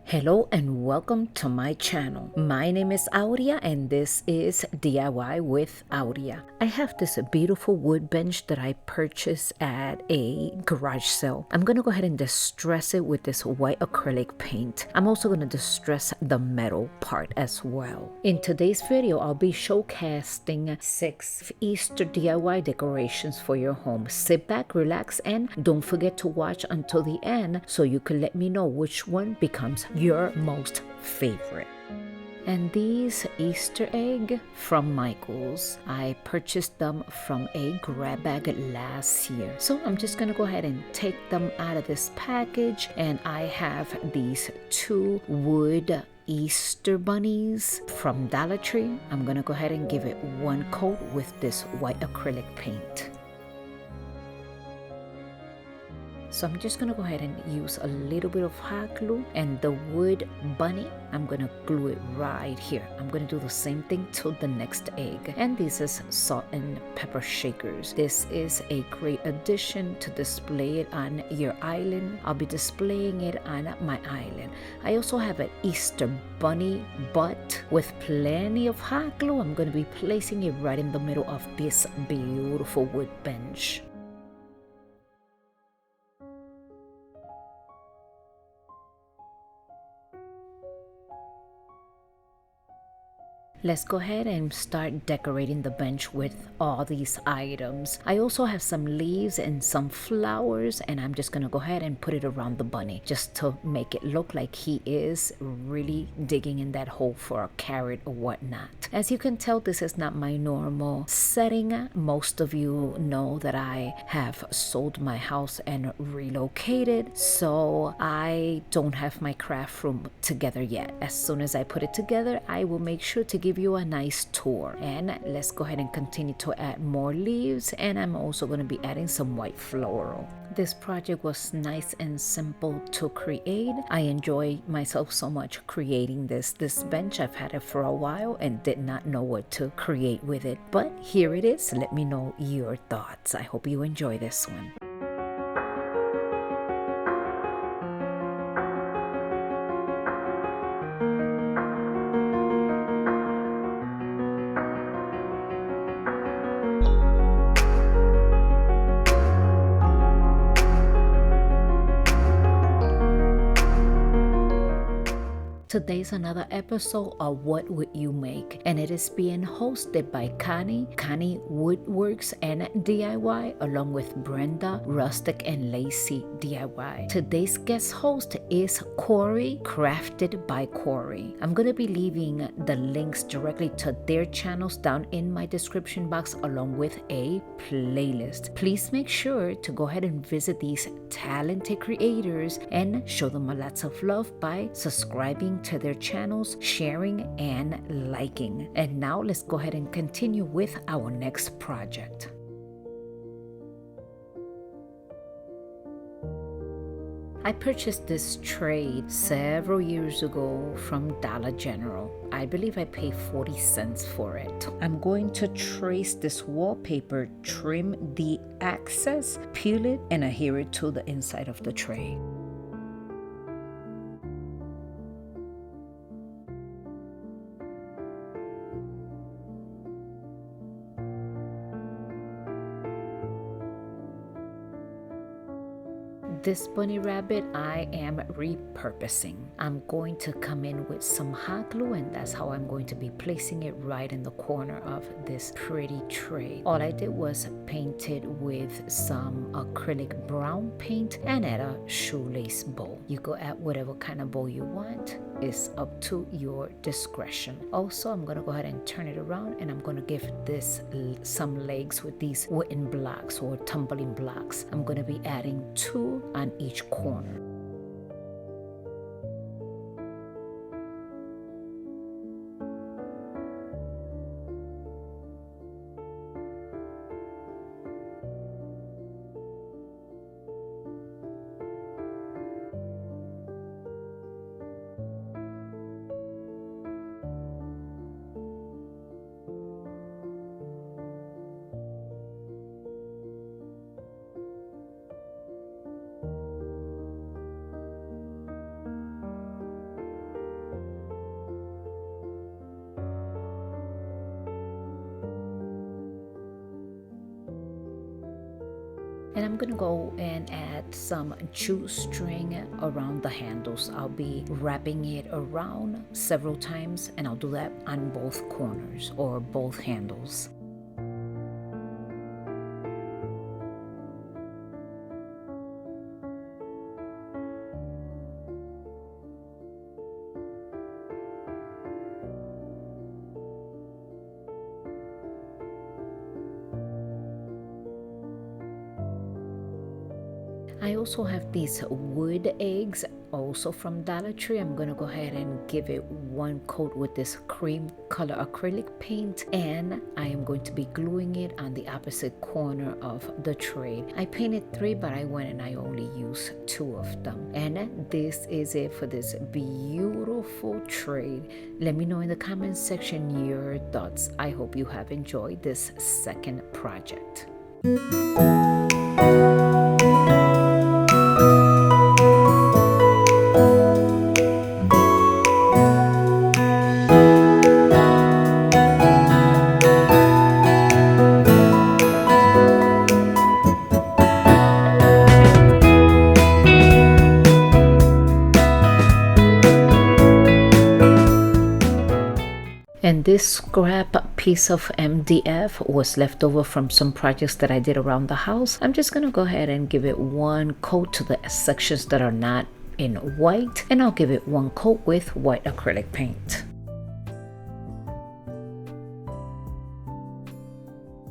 Hello and welcome to my channel. My name is Aurea and this is DIY with Aurea. I have this beautiful wood bench that I purchased at a garage sale. I'm going to go ahead and distress it with this white acrylic paint. I'm also going to distress the metal part as well. In today's video, I'll be showcasing 6 Easter DIY decorations for your home. Sit back, relax, and don't forget to watch until the end so you can let me know which one becomes your most favorite. And these Easter egg from Michael's, I purchased them from a grab bag last year. So I'm just gonna go ahead and take them out of this package, and I have these 2 wood Easter bunnies from Dollar Tree. I'm gonna go ahead and give it 1 coat with this white acrylic paint. So I'm just gonna go ahead and use a little bit of hot glue, and the wood bunny, I'm gonna glue it right here. I'm gonna do the same thing to the next egg. And this is salt and pepper shakers. This is a great addition to display it on your island. I'll be displaying it on my island. I also have an Easter bunny butt with plenty of hot glue. I'm gonna be placing it right in the middle of this beautiful wood bench. Let's go ahead and start decorating the bench with all these items. I also have some leaves and some flowers, and I'm just gonna go ahead and put it around the bunny just to make it look like he is really digging in that hole for a carrot or whatnot. As you can tell, this is not my normal setting. Most of you know that I have sold my house and relocated, so I don't have my craft room together yet. As soon as I put it together, I will make sure to give you a nice tour. And let's go ahead and continue to add more leaves, and I'm also going to be adding some white floral. This project was nice and simple to create. I enjoy myself so much creating this bench. I've had it for a while and did not know what to create with it, but here it is. Let me know your thoughts. I hope you enjoy this one. Today's another episode of What Would You Make? And it is being hosted by Connie Woodworks and DIY, along with Brenda, Rustic, and Lacey DIY. Today's guest host is Corey, Crafted by Corey. I'm going to be leaving the links directly to their channels down in my description box, along with a playlist. Please make sure to go ahead and visit these talented creators and show them lots of love by subscribing to their channels, sharing, and liking. And now let's go ahead and continue with our next project. I purchased this tray several years ago from Dollar General. I believe I paid 40 cents for it. I'm going to trace this wallpaper, trim the excess, peel it, and adhere it to the inside of the tray. This bunny rabbit I am repurposing. I'm going to come in with some hot glue, and that's how I'm going to be placing it right in the corner of this pretty tray. All I did was paint it with some acrylic brown paint and add a shoelace bow. You go add whatever kind of bow you want. It's up to your discretion. Also, I'm going to go ahead and turn it around, and I'm going to give this some legs with these wooden blocks or tumbling blocks. I'm going to be adding 2 on each corner. And I'm gonna go and add some jute string around the handles. I'll be wrapping it around several times, and I'll do that on both corners or both handles. I also have these wood eggs, also from Dollar Tree. I'm gonna go ahead and give it one coat with this cream color acrylic paint, and I am going to be gluing it on the opposite corner of the tray. I painted 3, but I went and I only used 2 of them. And this is it for this beautiful tray. Let me know in the comments section your thoughts. I hope you have enjoyed this second project. And this scrap piece of MDF was left over from some projects that I did around the house. I'm just gonna go ahead and give it one coat to the sections that are not in white, and I'll give it one coat with white acrylic paint.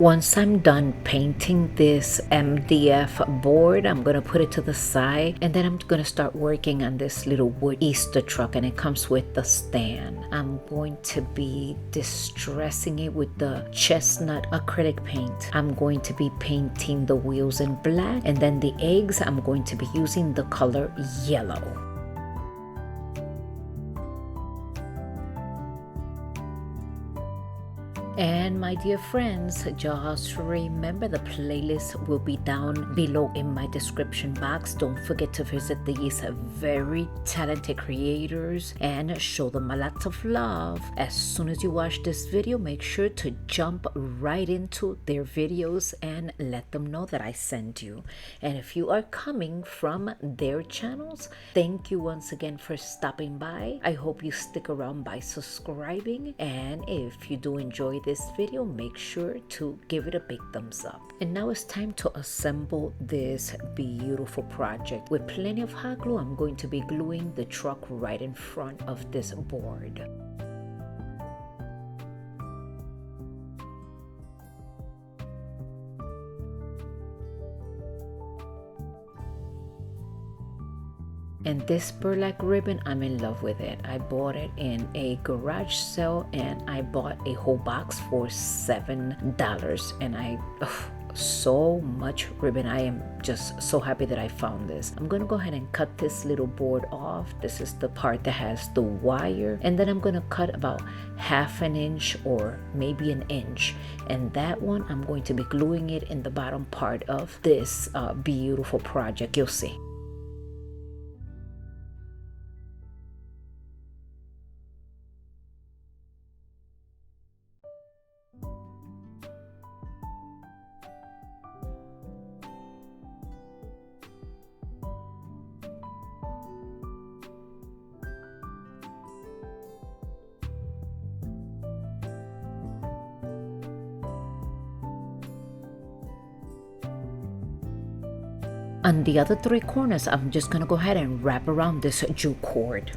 Once I'm done painting this MDF board, I'm gonna put it to the side, and then I'm gonna start working on this little wood Easter truck, and it comes with the stand. I'm going to be distressing it with the chestnut acrylic paint. I'm going to be painting the wheels in black, and then the eggs, I'm going to be using the color yellow. And my dear friends, just remember the playlist will be down below in my description box. Don't forget to visit these very talented creators and show them a lot of love. As soon as you watch this video, make sure to jump right into their videos and let them know that I sent you. And if you are coming from their channels, thank you once again for stopping by. I hope you stick around by subscribing, and if you do enjoy this video, make sure to give it a big thumbs up. And now it's time to assemble this beautiful project. With plenty of hot glue, I'm going to be gluing the truck right in front of this board. And this burlap ribbon, I'm in love with it. I bought it in a garage sale, and I bought a whole box for $7. And so much ribbon. I am just so happy that I found this. I'm gonna go ahead and cut this little board off. This is the part that has the wire, and then I'm gonna cut about 1/2 inch or maybe an inch, and that one I'm going to be gluing it in the bottom part of this beautiful project. You'll see. On the other 3 corners, I'm just gonna go ahead and wrap around this jute cord.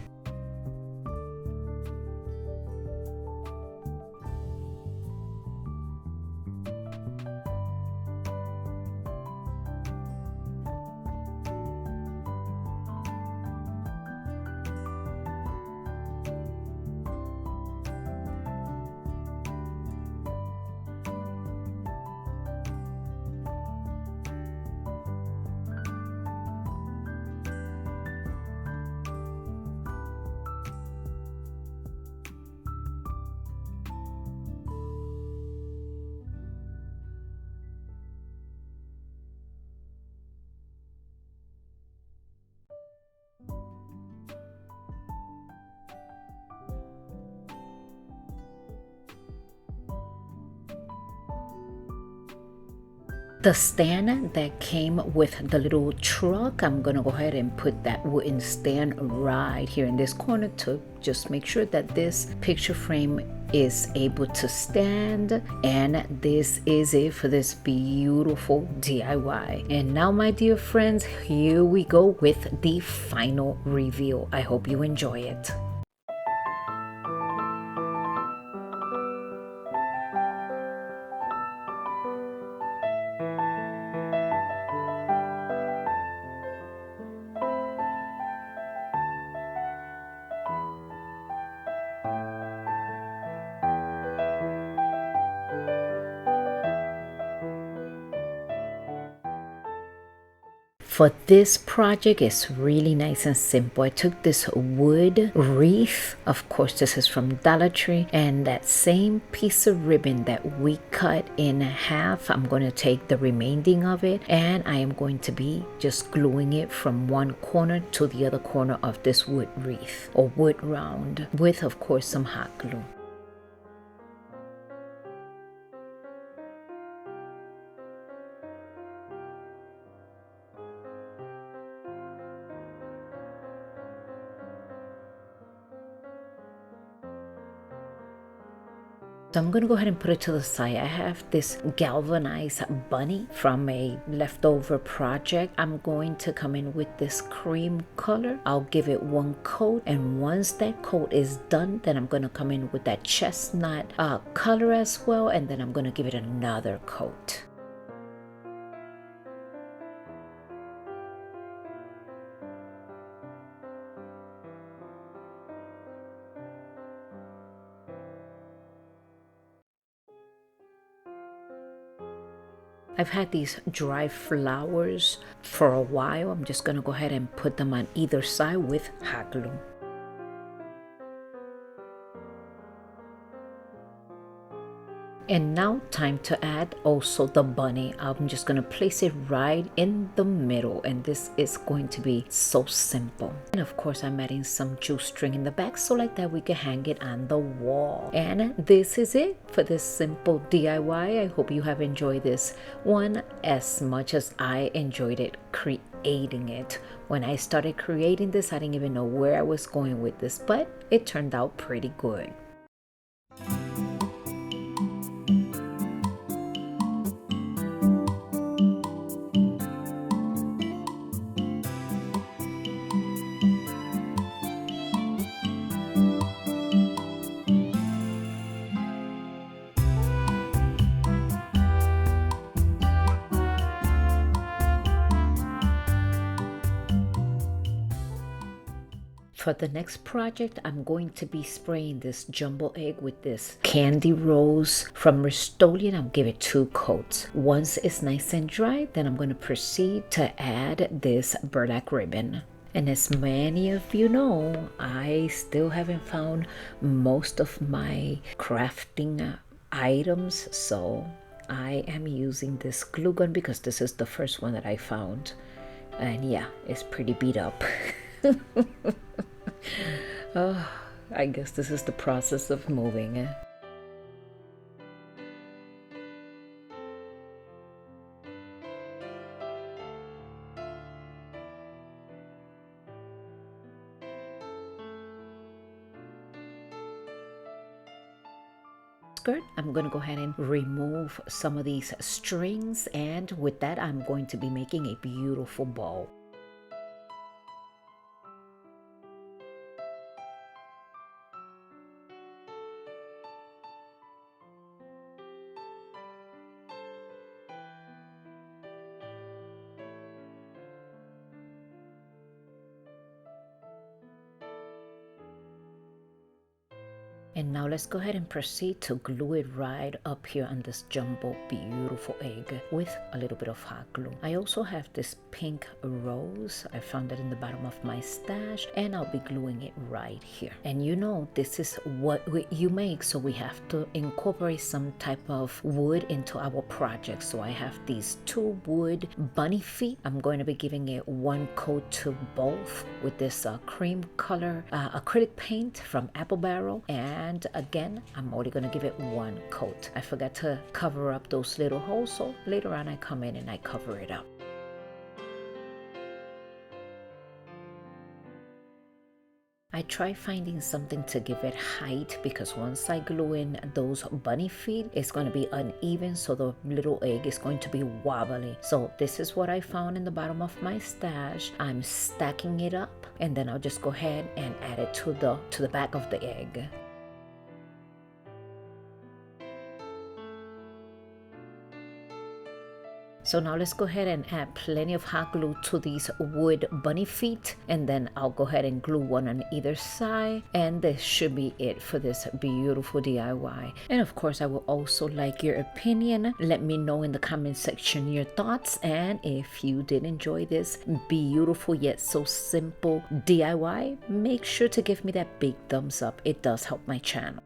The stand that came with the little truck, I'm gonna go ahead and put that wooden stand right here in this corner to just make sure that this picture frame is able to stand. And this is it for this beautiful DIY. And now, my dear friends, here we go with the final reveal. I hope you enjoy it. For this project, it's really nice and simple. I took this wood wreath, of course this is from Dollar Tree, and that same piece of ribbon that we cut in half, I'm going to take the remaining of it and I am going to be just gluing it from one corner to the other corner of this wood wreath or wood round with, of course, some hot glue. So I'm going to go ahead and put it to the side. I have this galvanized bunny from a leftover project. I'm going to come in with this cream color. I'll give it one coat, and once that coat is done, then I'm going to come in with that chestnut color as well, and then I'm going to give it another coat. I've had these dry flowers for a while. I'm just going to go ahead and put them on either side with hot glue. And now time to add also the bunny. I'm just going to place it right in the middle, and this is going to be so simple. And of course I'm adding some juice string in the back so like that we can hang it on the wall. And this is it for this simple DIY. I hope you have enjoyed this one as much as I enjoyed it creating it. When I started creating this, I didn't even know where I was going with this, but it turned out pretty good. For the next project, I'm going to be spraying this jumbo egg with this candy rose from Rust-Oleum. I'll give it 2 coats. Once it's nice and dry, then I'm going to proceed to add this burlap ribbon. And as many of you know, I still haven't found most of my crafting items, so I am using this glue gun because this is the first one that I found. And yeah, it's pretty beat up. Oh, I guess this is the process of moving. Skirt, I'm going to go ahead and remove some of these strings, and with that I'm going to be making a beautiful bow. And now let's go ahead and proceed to glue it right up here on this jumbo beautiful egg with a little bit of hot glue. I also have this pink rose. I found it in the bottom of my stash, and I'll be gluing it right here. And you know, this is what you make, so we have to incorporate some type of wood into our project. So I have these 2 wood bunny feet. I'm going to be giving it 1 coat to both with this cream color acrylic paint from Apple Barrel, and And again, I'm only going to give it one coat. I forgot to cover up those little holes, so later on I come in and I cover it up. I try finding something to give it height because once I glue in those bunny feet, it's going to be uneven, so the little egg is going to be wobbly. So this is what I found in the bottom of my stash. I'm stacking it up, and then I'll just go ahead and add it to the back of the egg. So now let's go ahead and add plenty of hot glue to these wood bunny feet, and then I'll go ahead and glue one on either side, and this should be it for this beautiful DIY. And of course, I will also like your opinion. Let me know in the comment section your thoughts, and if you did enjoy this beautiful yet so simple DIY, make sure to give me that big thumbs up. It does help my channel.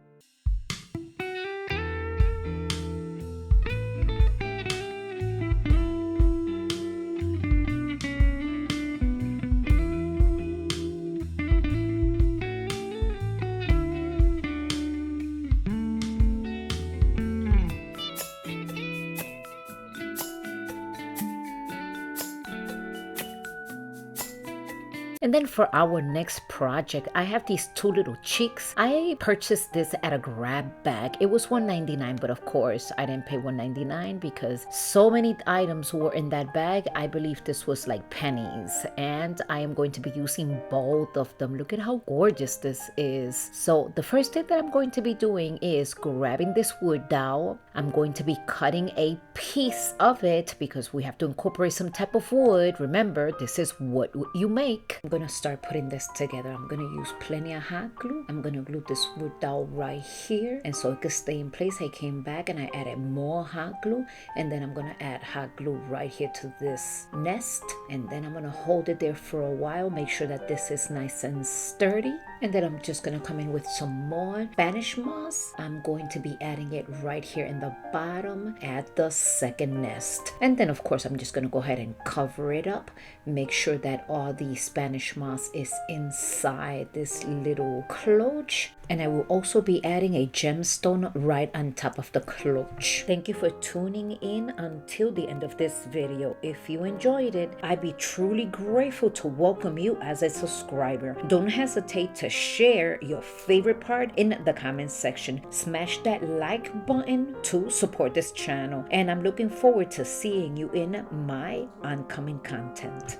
And then for our next project, I have these two little cheeks. I purchased this at a grab bag. It was $1.99, but of course I didn't pay $1.99 because so many items were in that bag. I believe this was like pennies, and I am going to be using both of them. Look at how gorgeous this is. So the first thing that I'm going to be doing is grabbing this wood dowel. I'm going to be cutting a piece of it because we have to incorporate some type of wood. Remember, this is what you make. I'm gonna start putting this together. I'm gonna use plenty of hot glue. I'm gonna glue this wood dowel right here, and so it could stay in place, I came back and I added more hot glue, and then I'm gonna add hot glue right here to this nest, and then I'm gonna hold it there for a while, make sure that this is nice and sturdy. And then I'm just gonna come in with some more Spanish moss. I'm going to be adding it right here in the bottom at the second nest. And then of course I'm just gonna go ahead and cover it up. Make sure that all the Spanish moss is inside this little cloche. And I will also be adding a gemstone right on top of the cloche. Thank you for tuning in until the end of this video. If you enjoyed it, I'd be truly grateful to welcome you as a subscriber. Don't hesitate to share your favorite part in the comment section. Smash that like button to support this channel. And I'm looking forward to seeing you in my oncoming content.